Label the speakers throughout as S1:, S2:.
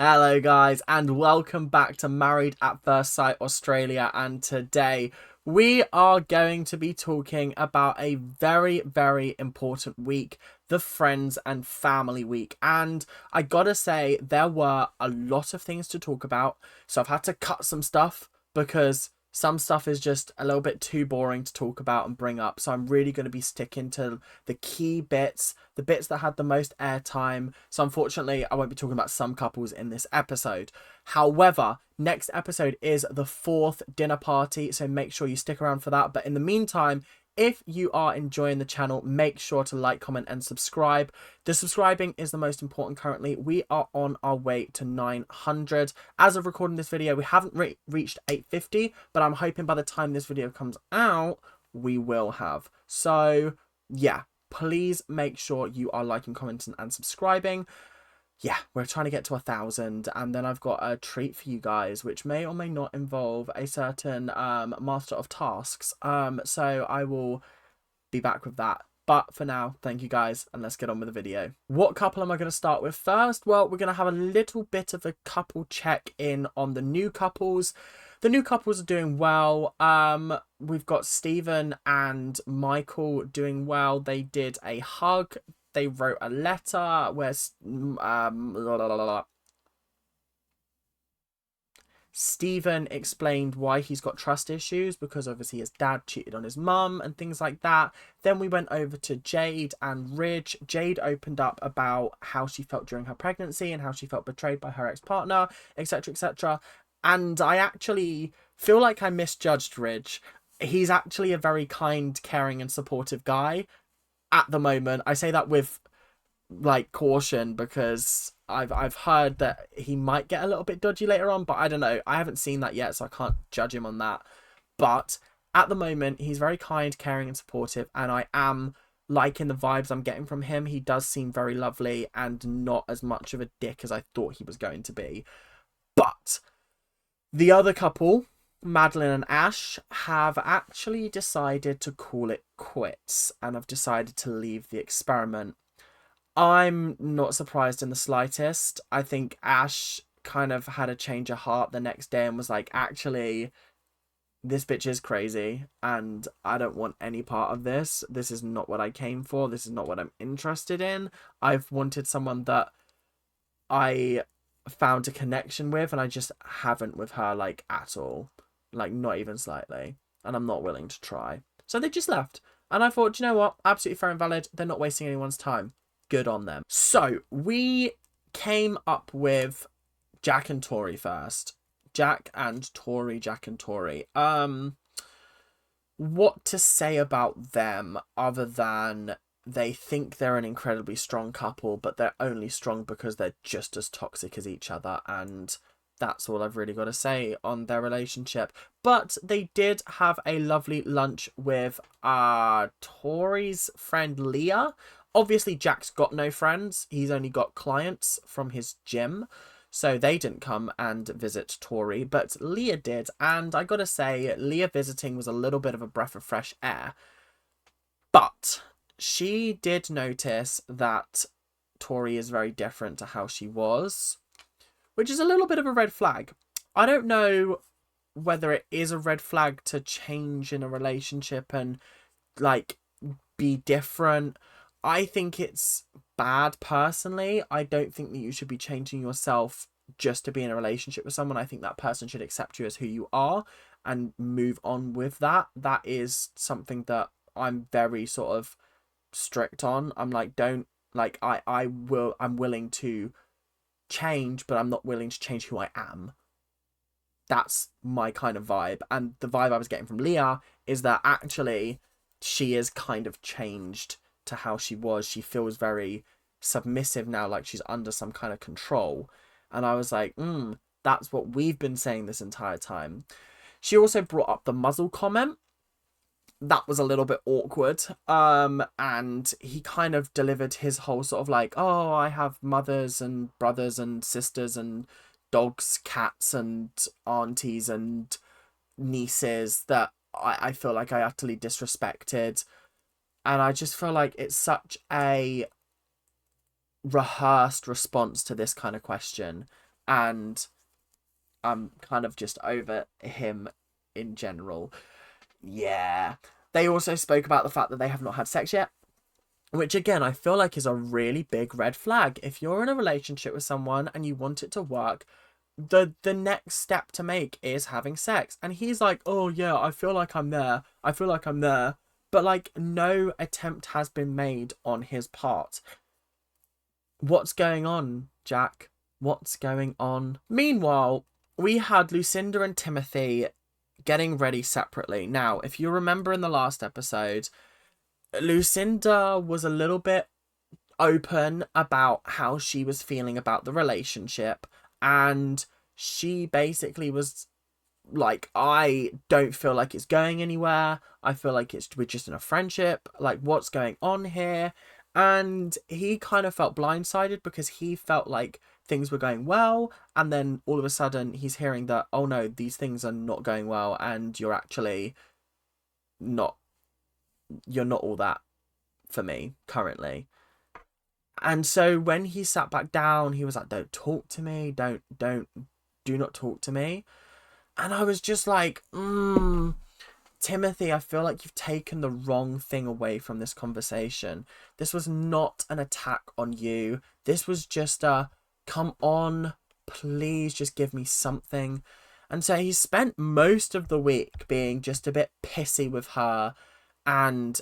S1: Hello guys and welcome back to Married at First Sight Australia, and today we are going to be talking about a very important week, the Friends and Family Week. And I gotta say, there were a lot of things to talk about, so I've had to cut some stuff because some stuff is just a little bit too boring to talk about and bring up. So I'm really going to be sticking to the key bits, the bits that had the most airtime. So unfortunately, I won't be talking about some couples in this episode. However, next episode is the fourth dinner party, so make sure you stick around for that. But in the meantime, if you are enjoying the channel, make sure to like, comment and subscribe. The subscribing is the most important currently. We are on our way to 900. As of recording this video, we haven't reached 850, but I'm hoping by the time this video comes out, we will have. So yeah, please make sure you are liking, commenting and subscribing. Yeah, we're trying to get to 1,000, and then I've got a treat for you guys, which may or may not involve a certain master of tasks. So I will be back with that. But for now, thank you guys, and let's get on with the video. What couple am I going to start with first? Well, we're going to have a little bit of a couple check-in on the new couples. The new couples are doing well. We've got Stephen and Michael doing well. They did a hug. They wrote a letter where Stephen explained why he's got trust issues because obviously his dad cheated on his mum and things like that. Then we went over to Jade and Ridge. Jade opened up about how she felt during her pregnancy and how she felt betrayed by her ex-partner, etc, etc. And I actually feel like I misjudged Ridge. He's actually a very kind, caring and supportive guy at the moment. I say that with like caution because I've heard that he might get a little bit dodgy later on, but I don't know. I haven't seen that yet, so I can't judge him on that. But at the moment, he's very kind, caring and supportive, and I am liking the vibes I'm getting from him. He does seem very lovely and not as much of a dick as I thought he was going to be. But the other couple, Madeline and Ash, have actually decided to call it quits and have decided to leave the experiment. I'm not surprised in the slightest. I think Ash kind of had a change of heart the next day and was like, actually, this bitch is crazy and I don't want any part of this. This is not what I came for. This is not what I'm interested in. I've wanted someone that I found a connection with, and I just haven't with her, like, at all. Like, not even slightly. And I'm not willing to try. So they just left. And I thought, you know what? Absolutely fair and valid. They're not wasting anyone's time. Good on them. So we came up with Jack and Tori first. Jack and Tori. What to say about them other than they think they're an incredibly strong couple, but they're only strong because they're just as toxic as each other, and that's all I've really got to say on their relationship. But they did have a lovely lunch with Tori's friend Leah. Obviously, Jack's got no friends. He's only got clients from his gym. So they didn't come and visit Tori, but Leah did. And I gotta say, Leah visiting was a little bit of a breath of fresh air. But she did notice that Tori is very different to how she was, which is a little bit of a red flag. I don't know whether it is a red flag to change in a relationship and, like, be different. I think it's bad personally. I don't think that you should be changing yourself just to be in a relationship with someone. I think that person should accept you as who you are and move on with that. That is something that I'm very sort of strict on. I'm like, don't, like, I'm willing to change, but I'm not willing to change who I am. That's my kind of vibe. And the vibe I was getting from Leah is that actually she is kind of changed to how she was. She feels very submissive now, like she's under some kind of control. And I was like, that's what we've been saying this entire time. She also brought up the muzzle comment. That was a little bit awkward. And he kind of delivered his whole sort of like, oh, I have mothers and brothers and sisters and dogs, cats and aunties and nieces that I feel like I utterly disrespected. And I just feel like it's such a rehearsed response to this kind of question. and I'm kind of just over him in general. Yeah. They also spoke about the fact that they have not had sex yet, which again, I feel like is a really big red flag. If you're in a relationship with someone and you want it to work, the next step to make is having sex. And he's like, oh yeah, I feel like I'm there. I feel like I'm there. But like no attempt has been made on his part. What's going on, Jack? What's going on? Meanwhile, we had Lucinda and Timothy getting ready separately. Now, if you remember in the last episode, Lucinda was a little bit open about how she was feeling about the relationship, and she basically was like, I don't feel like it's going anywhere. I feel like we're just in a friendship. Like, what's going on here? And he kind of felt blindsided because he felt like things were going well, and then all of a sudden he's hearing that, oh no, these things are not going well, and you're actually not, you're not all that for me currently. And so when he sat back down, he was like, don't talk to me, do not talk to me. And I was just like, Timothy, I feel like you've taken the wrong thing away from this conversation. This was not an attack on you. This was just a, come on, please just give me something. And so he spent most of the week being just a bit pissy with her and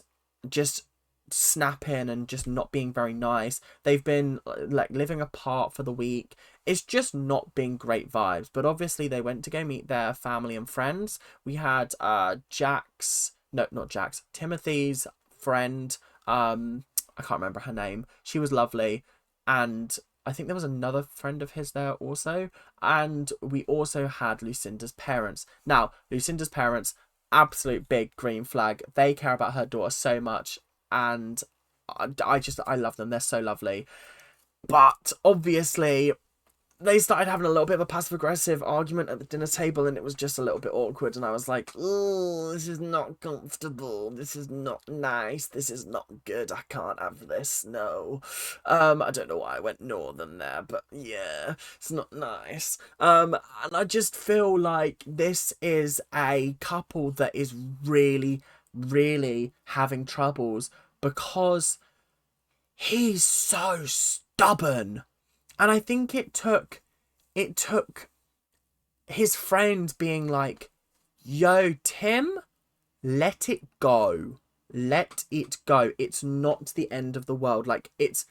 S1: just snapping and just not being very nice. They've been like living apart for the week. It's just not been great vibes. But obviously they went to go meet their family and friends. We had Timothy's friend, I can't remember her name. She was lovely, and I think there was another friend of his there also. And we also had Lucinda's parents. Now, Lucinda's parents, absolute big green flag. They care about her daughter so much, and I love them. They're so lovely. But obviously they started having a little bit of a passive aggressive argument at the dinner table, and it was just a little bit awkward, and I was like, oh, this is not comfortable, this is not nice, this is not good, I can't have this, no. I don't know why I went northern there, but yeah, it's not nice. And I just feel like this is a couple that is really, really having troubles because he's so stubborn. And I think it took his friend being like, yo, Tim, let it go. Let it go. It's not the end of the world. Like, it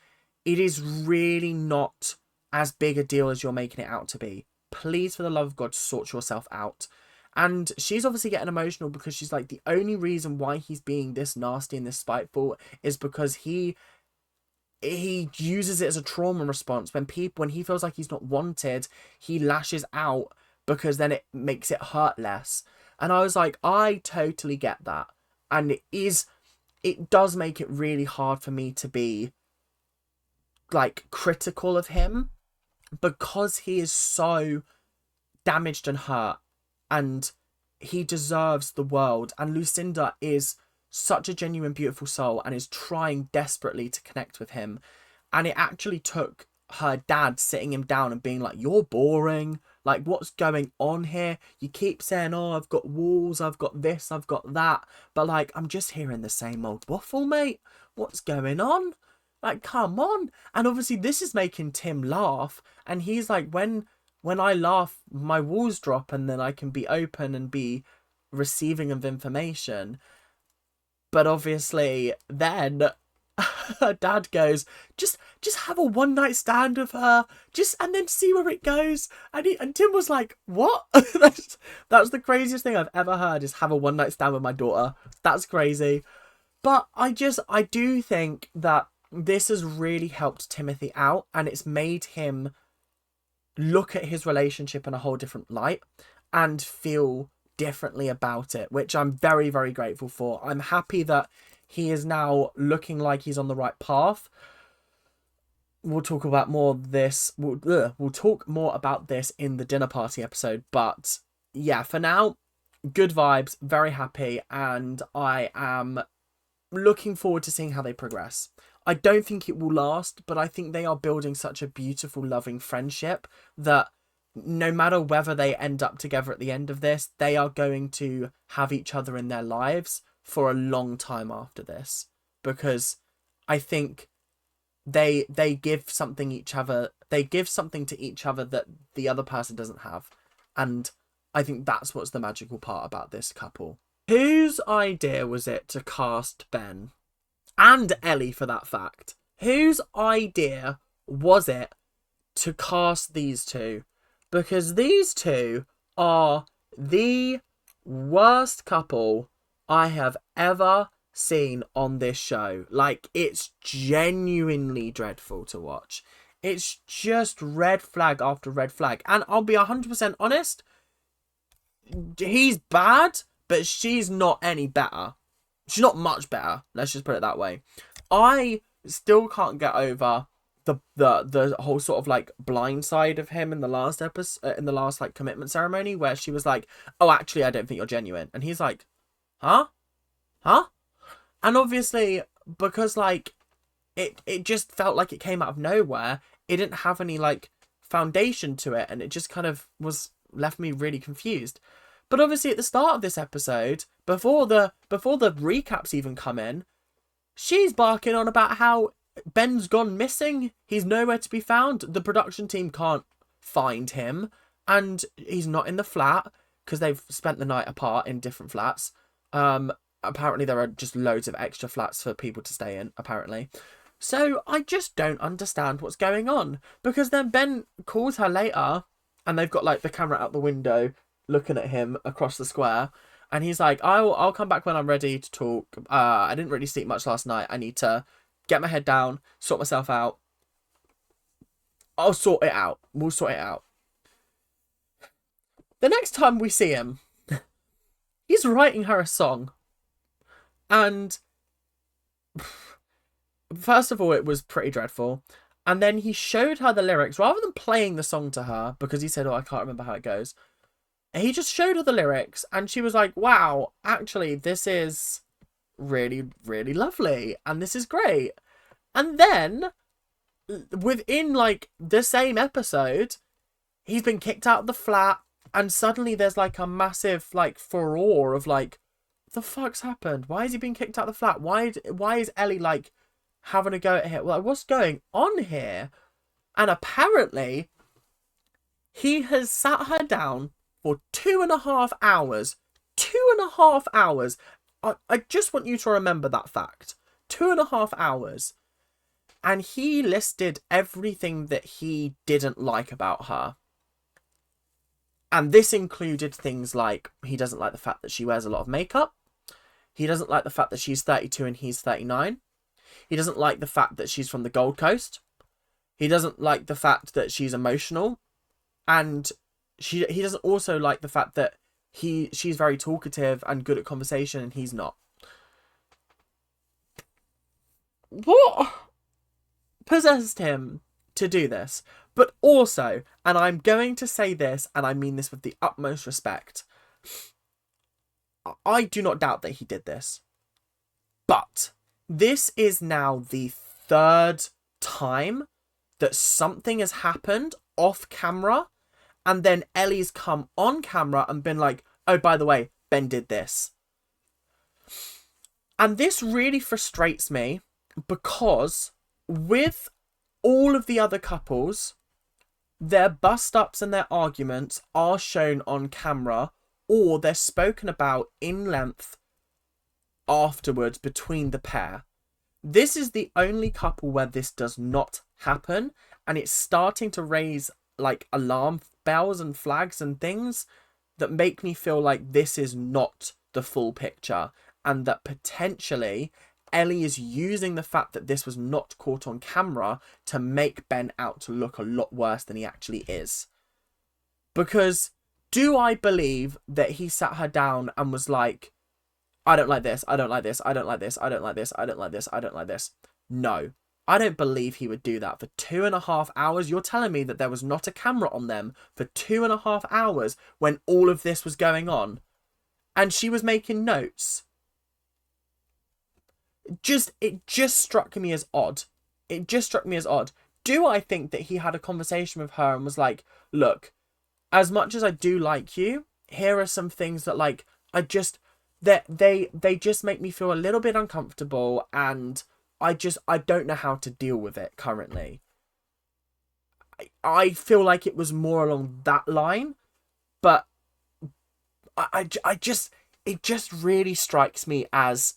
S1: is really not as big a deal as you're making it out to be. Please, for the love of God, sort yourself out. And she's obviously getting emotional because she's like, the only reason why he's being this nasty and this spiteful is because he uses it as a trauma response. When he feels like he's not wanted, he lashes out because then it makes it hurt less. And I was like, I totally get that. And it does make it really hard for me to be like critical of him because he is so damaged and hurt, and he deserves the world. And Lucinda is such a genuine, beautiful soul and is trying desperately to connect with him. And it actually took her dad sitting him down and being like, you're boring. Like, what's going on here? You keep saying, oh, I've got walls, I've got this, I've got that. But like, I'm just hearing the same old waffle, mate. What's going on? Like, come on. And obviously this is making Tim laugh. And he's like, when I laugh, my walls drop and then I can be open and be receiving of information. But obviously then her dad goes, just have a one night stand with her, and then see where it goes. And Tim was like, what? That's the craziest thing I've ever heard, is have a one night stand with my daughter. That's crazy. But I do think that this has really helped Timothy out, and it's made him look at his relationship in a whole different light and feel differently about it, which I'm very, very grateful for. I'm happy that he is now looking like he's on the right path. We'll talk about more of this. We'll talk more about this in the dinner party episode. But yeah, for now, good vibes, very happy, and I am looking forward to seeing how they progress. I don't think it will last, but I think they are building such a beautiful, loving friendship that no matter whether they end up together at the end of this, they are going to have each other in their lives for a long time after this, because I think they give something to each other that the other person doesn't have, and I think that's what's the magical part about this couple. Whose idea was it to cast Ben and Ellie, for that fact? Whose idea was it to cast these two? Because these two are the worst couple I have ever seen on this show. Like, it's genuinely dreadful to watch. It's just red flag after red flag. And I'll be 100% honest, he's bad, but she's not any better. She's not much better. Let's just put it that way. I still can't get over the whole sort of like blind side of him in the last episode, in the last like commitment ceremony, where she was like, "Oh, actually, I don't think you're genuine," and he's like, "Huh? And obviously, because like it just felt like it came out of nowhere. It didn't have any like foundation to it, and it just kind of left me really confused. But obviously, at the start of this episode, before the recaps even come in, she's barking on about how Ben's gone missing. He's nowhere to be found. The production team can't find him, and he's not in the flat because they've spent the night apart in different flats. Apparently there are just loads of extra flats for people to stay in, apparently. So I just don't understand what's going on, because then Ben calls her later and they've got like the camera out the window looking at him across the square, and he's like, I'll come back when I'm ready to talk. I didn't really sleep much last night. I need to get my head down, sort myself out. I'll sort it out. We'll sort it out. The next time we see him, he's writing her a song. And first of all, it was pretty dreadful. And then he showed her the lyrics rather than playing the song to her, because he said, "Oh, I can't remember how it goes." He just showed her the lyrics, and she was like, "Wow, actually, this is really, really lovely, and this is great." And then, within like the same episode, he's been kicked out of the flat, and suddenly there's like a massive like furore of like, the fuck's happened? Why has he been kicked out of the flat? Why is Ellie like having a go at him? Like, what's going on here? And apparently he has sat her down for 2.5 hours. 2.5 hours. I just want you to remember that fact. 2.5 hours. And he listed everything that he didn't like about her. And this included things like, he doesn't like the fact that she wears a lot of makeup. He doesn't like the fact that she's 32 and he's 39. He doesn't like the fact that she's from the Gold Coast. He doesn't like the fact that she's emotional. And he doesn't also like the fact that she's very talkative and good at conversation, and he's not. What possessed him to do this? But also, and I'm going to say this, and I mean this with the utmost respect, I do not doubt that he did this. But this is now the third time that something has happened off camera, and then Ellie's come on camera and been like, "Oh, by the way, Ben did this." And this really frustrates me, because with all of the other couples, their bust-ups and their arguments are shown on camera, or they're spoken about in length afterwards between the pair. This is the only couple where this does not happen, and it's starting to raise like alarm bells and flags and things that make me feel like this is not the full picture, and that potentially Ellie is using the fact that this was not caught on camera to make Ben out to look a lot worse than he actually is. Because do I believe that he sat her down and was like, "I don't like this, I don't like this, I don't like this, I don't like this, I don't like this, I don't like this"? No. I don't believe he would do that for 2.5 hours. You're telling me that there was not a camera on them for 2.5 hours when all of this was going on, and she was making notes? It just struck me as odd. It just struck me as odd. Do I think that he had a conversation with her and was like, "Look, as much as I do like you, here are some things that like I just they just make me feel a little bit uncomfortable, and I don't know how to deal with it currently. I feel like it was more along that line, but I just it just really strikes me as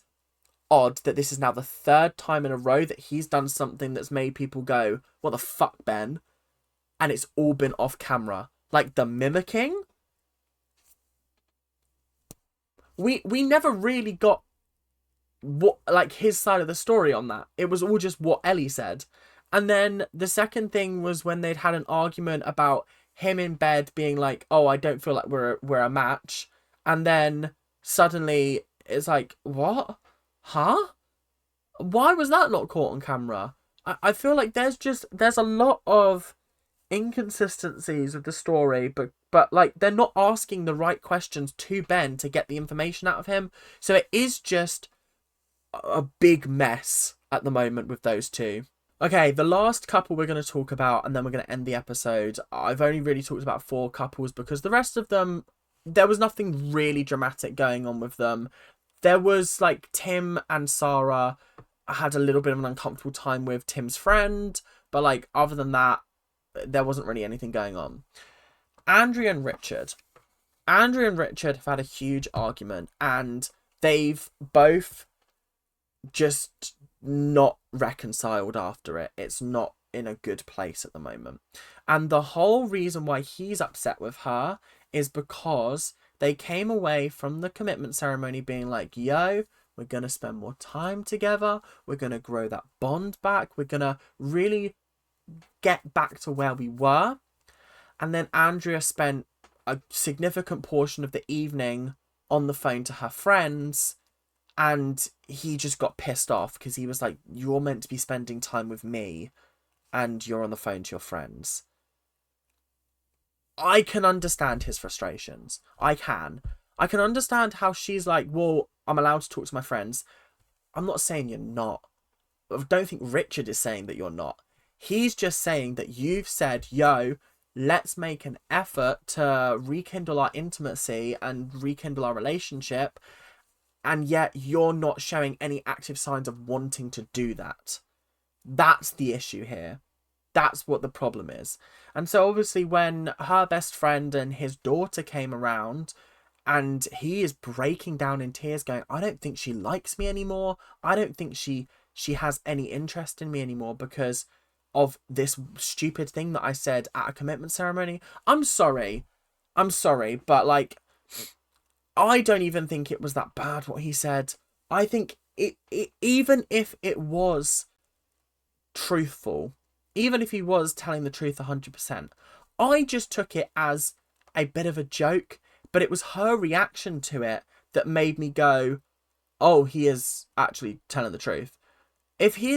S1: odd that this is now the third time in a row that he's done something that's made people go, "What the fuck, Ben?" And it's all been off camera. Like the mimicking, we never really got what like his side of the story on that. It was all just what Ellie said. And then the second thing was when they'd had an argument about him in bed being like, "Oh, I don't feel like we're a match." And then suddenly it's like, "What? Huh? Why was that not caught on camera?" I feel like there's a lot of inconsistencies with the story, but like they're not asking the right questions to Ben to get the information out of him. So it is just a big mess at the moment with those two. Okay, the last couple we're going to talk about, and then we're going to end the episode. I've only really talked about 4 couples because the rest of them, there was nothing really dramatic going on with them. There was like Tim and Sarah. I had a little bit of an uncomfortable time with Tim's friend, but like other than that, there wasn't really anything going on. Andrea and Richard. Andrea and Richard have had a huge argument, and they've both just not reconciled after it. It's not in a good place at the moment. And the whole reason why he's upset with her is because they came away from the commitment ceremony being like, "Yo, we're going to spend more time together. We're going to grow that bond back. We're going to really get back to where we were." And then Andrea spent a significant portion of the evening on the phone to her friends, and he just got pissed off because he was like, "You're meant to be spending time with me and you're on the phone to your friends." I can understand his frustrations. I can understand how she's like, "Well, I'm allowed to talk to my friends." I'm not saying you're not. I don't think Richard is saying that you're not. He's just saying that you've said, "Yo, let's make an effort to rekindle our intimacy and rekindle our relationship," and yet you're not showing any active signs of wanting to do that. That's the issue here. That's what the problem is. And so obviously when her best friend and his daughter came around, and he is breaking down in tears going, "I don't think she likes me anymore. I don't think she has any interest in me anymore because of this stupid thing that I said at a commitment ceremony." I'm sorry, but like, I don't even think it was that bad what he said. I think it even if it was truthful, even if he was telling the truth 100%, I just took it as a bit of a joke, but it was her reaction to it that made me go, "Oh, he is actually telling the truth." If he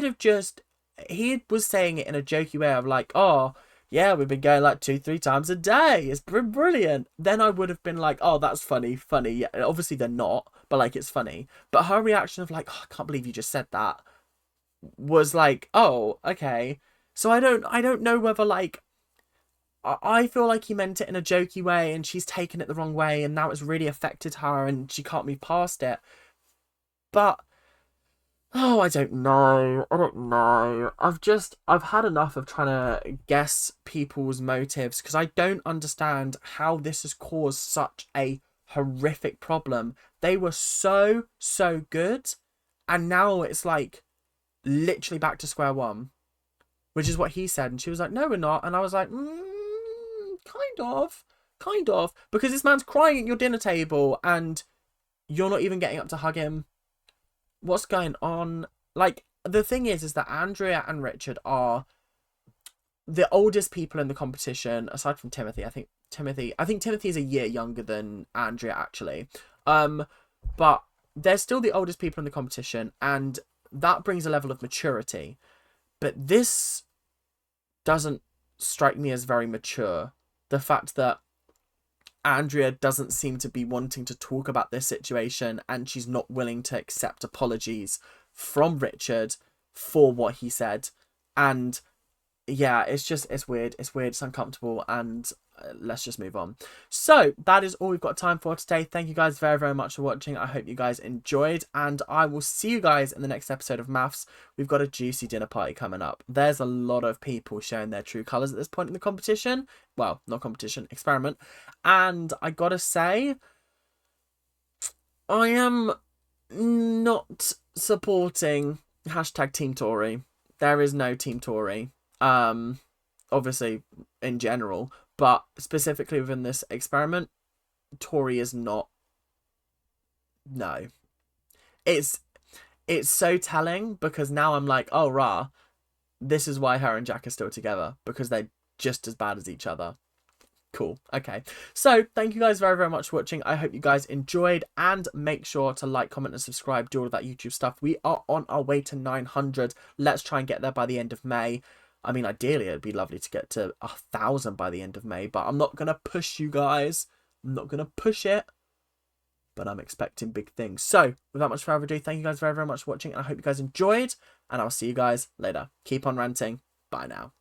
S1: was saying it in a jokey way of like, "Oh, yeah, we've been going like 2-3 times a day. It's brilliant." Then I would have been like, "Oh, that's funny. Yeah, obviously they're not, but like it's funny." But her reaction of like, "Oh, I can't believe you just said that," was like, "Oh, okay." So I don't know whether like I feel like he meant it in a jokey way and she's taken it the wrong way and now it's really affected her and she can't move past it. But oh, I don't know. I've had enough of trying to guess people's motives because I don't understand how this has caused such a horrific problem. They were so good, and now it's like literally back to square one, which is what he said. And she was like, "No, we're not." And I was like, kind of, because this man's crying at your dinner table and you're not even getting up to hug him. What's going on? Like, the thing is that Andrea and Richard are the oldest people in the competition, aside from Timothy. I think Timothy is a year younger than Andrea, actually. But they're still the oldest people in the competition, and that brings a level of maturity. But this doesn't strike me as very mature. The fact that Andrea doesn't seem to be wanting to talk about this situation, and she's not willing to accept apologies from Richard for what he said. And yeah, it's weird, it's uncomfortable, and let's just move on. So that is all we've got time for today. Thank you guys very, very much for watching. I hope you guys enjoyed, and I will see you guys in the next episode of MAFS. We've got a juicy dinner party coming up. There's a lot of people showing their true colours at this point in the competition. Well, not competition, experiment. And I gotta say, I am not supporting hashtag Team Tory. There is no Team Tory. Obviously in general, but specifically within this experiment, Tory is not. No, it's so telling, because now I'm like, oh rah, this is why her and Jack are still together, because they're just as bad as each other. Cool. Okay, so thank you guys very, very much for watching. I hope you guys enjoyed, and make sure to like, comment and subscribe, do all of that YouTube stuff. We are on our way to 900. Let's try and get there by the end of May. I mean, ideally it'd be lovely to get to 1,000 by the end of May, but I'm not gonna push you guys. I'm not gonna push it, but I'm expecting big things. So without much further ado, thank you guys very, very much for watching, and I hope you guys enjoyed, and I'll see you guys later. Keep on ranting. Bye now.